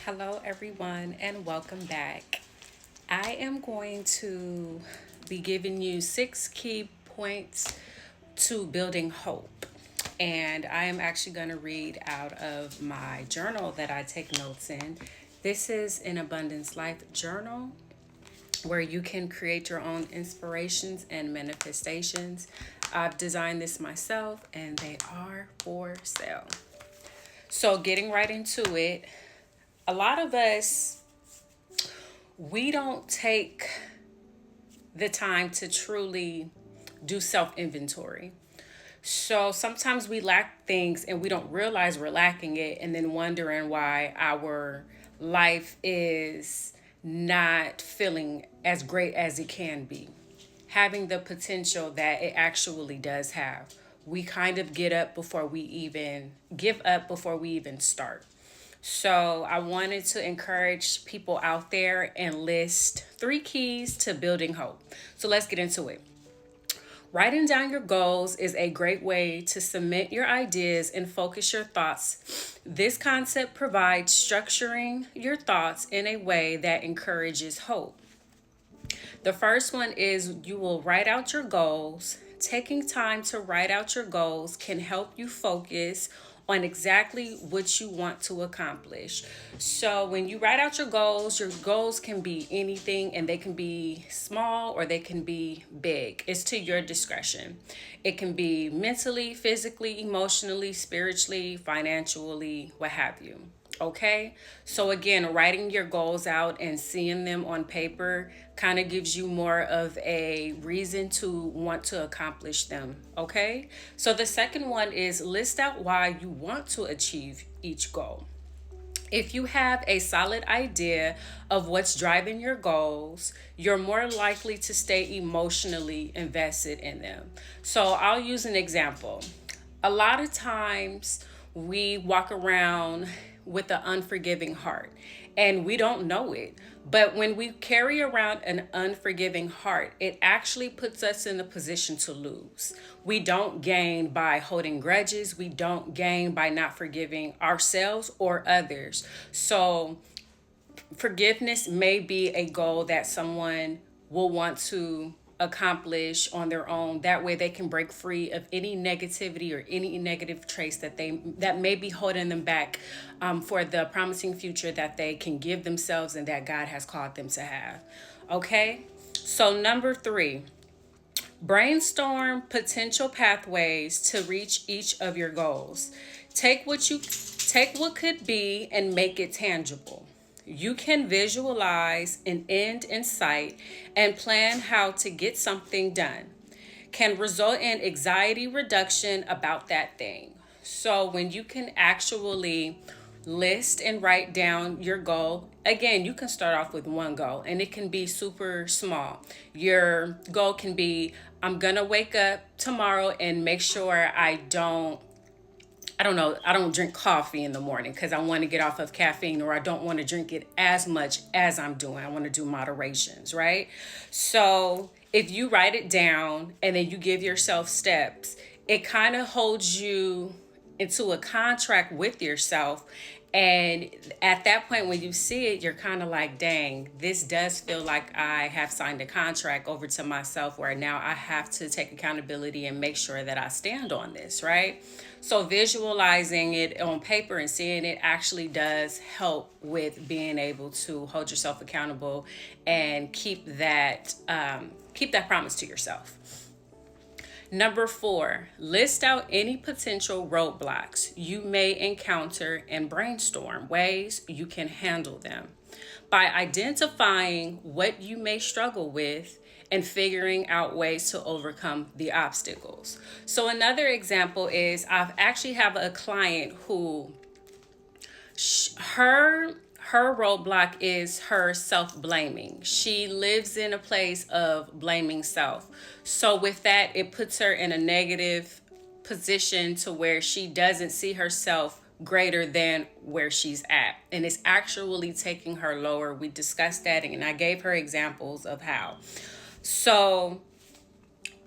Hello, everyone, and welcome back. I am going to be giving you 6 key points to building hope. And I am actually going to read out of my journal that I take notes in. This is an Abundance Life journal where you can create your own inspirations and manifestations. I've designed this myself and they are for sale. So, getting right into it, a lot of us, we don't take the time to truly do self inventory. So sometimes we lack things and we don't realize we're lacking it, and then wondering why our life is not feeling as great as it can be, having the potential that it actually does have. We kind of get up before we even give up before we even start. So I wanted to encourage people out there and list 3 keys to building hope. So let's get into it. Writing down your goals is a great way to cement your ideas and focus your thoughts. This concept provides structuring your thoughts in a way that encourages hope. The first one is you will write out your goals. Taking time to write out your goals can help you focus on exactly what you want to accomplish. So, when you write out your goals can be anything and they can be small or they can be big. It's to your discretion. It can be mentally, physically, emotionally, spiritually, financially, what have you. Okay, so again, writing your goals out and seeing them on paper kind of gives you more of a reason to want to accomplish them. Okay, so the second one is list out why you want to achieve each goal. If you have a solid idea of what's driving your goals, you're more likely to stay emotionally invested in them. So I'll use an example. A lot of times we walk around with an unforgiving heart and we don't know it. But when we carry around an unforgiving heart, it actually puts us in a position to lose. We don't gain by holding grudges, we don't gain by not forgiving ourselves or others. So, forgiveness may be a goal that someone will want to accomplish on their own. That way they can break free of any negativity or any negative trace that may be holding them back, for the promising future that they can give themselves and that God has called them to have. Okay, so number 3, brainstorm potential pathways to reach each of your goals. Take what could be and make it tangible. You can visualize an end in sight and plan how to get something done. Can result in anxiety reduction about that thing. So when you can actually list and write down your goal, again, you can start off with one goal and it can be super small. Your goal can be, I'm going to wake up tomorrow and make sure I don't drink coffee in the morning because I want to get off of caffeine, or I don't want to drink it as much as I'm doing. I want to do moderations, right? So if you write it down and then you give yourself steps, it kind of holds you into a contract with yourself. And at that point, when you see it, you're kind of like, dang, this does feel like I have signed a contract over to myself where now I have to take accountability and make sure that I stand on this, right? So visualizing it on paper and seeing it actually does help with being able to hold yourself accountable and keep that promise to yourself. Number 4, list out any potential roadblocks you may encounter and brainstorm ways you can handle them. By identifying what you may struggle with and figuring out ways to overcome the obstacles. So another example is I've actually have a client who her roadblock is her self-blaming. She lives in a place of blaming self. So with that, it puts her in a negative position to where she doesn't see herself greater than where she's at, and it's actually taking her lower. We discussed that and I gave her examples of how. So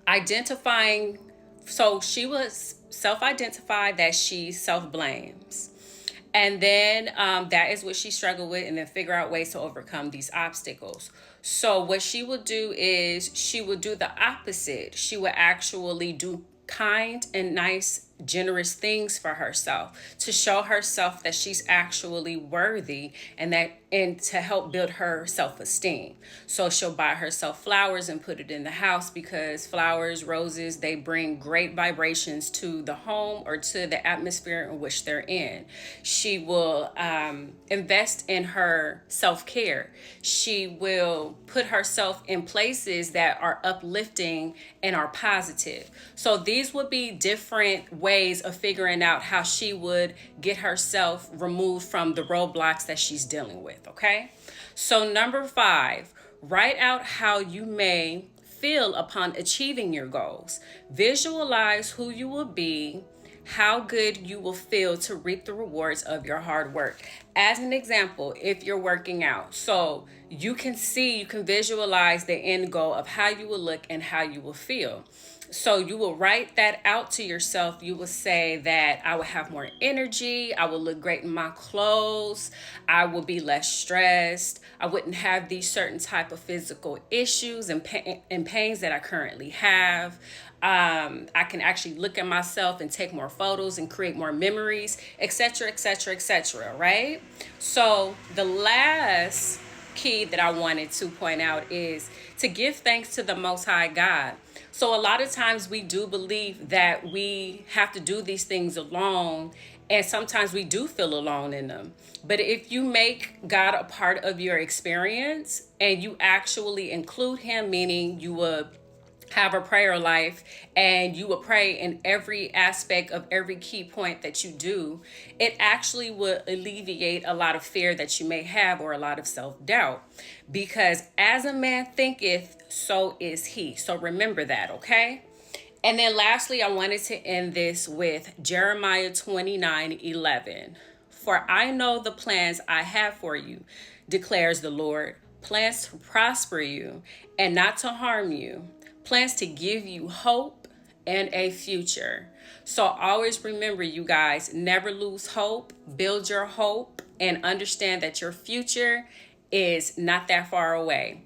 identifying, so she was self-identified that she self-blames, And then that is what she struggled with, and then figure out ways to overcome these obstacles. So what she would do is she would do the opposite. She would actually do kind and nice, generous things for herself to show herself that she's actually worthy, and to help build her self-esteem. So she'll buy herself flowers and put it in the house, because flowers, roses, they bring great vibrations to the home or to the atmosphere in which they're in. She will invest in her self-care. She will put herself in places that are uplifting and are positive. So these would be different ways of figuring out how she would get herself removed from the roadblocks that she's dealing with. Okay, so number 5, write out how you may feel upon achieving your goals. Visualize who you will be, how good you will feel to reap the rewards of your hard work. As an example, if you're working out, so you can visualize the end goal of how you will look and how you will feel. So you will write that out to yourself. You will say that I will have more energy. I will look great in my clothes. I will be less stressed. I wouldn't have these certain type of physical issues and pains that I currently have. I can actually look at myself and take more photos and create more memories, etc., etc., etc., right? So the last key that I wanted to point out is to give thanks to the Most High God. So a lot of times we do believe that we have to do these things alone, and sometimes we do feel alone in them. But if you make God a part of your experience and you actually include him, meaning you will have a prayer life and you will pray in every aspect of every key point that you do, it actually will alleviate a lot of fear that you may have, or a lot of self-doubt, because as a man thinketh, so is he. So remember that, okay? And then lastly, I wanted to end this with Jeremiah 29:11. For I know the plans I have for you, declares the Lord, plans to prosper you and not to harm you, plans to give you hope and a future. So always remember, you guys, never lose hope, build your hope, and understand that your future is not that far away.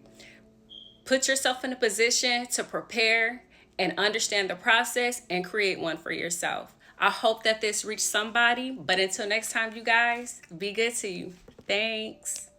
Put yourself in a position to prepare and understand the process and create one for yourself. I hope that this reached somebody, but until next time, you guys, be good to you. Thanks.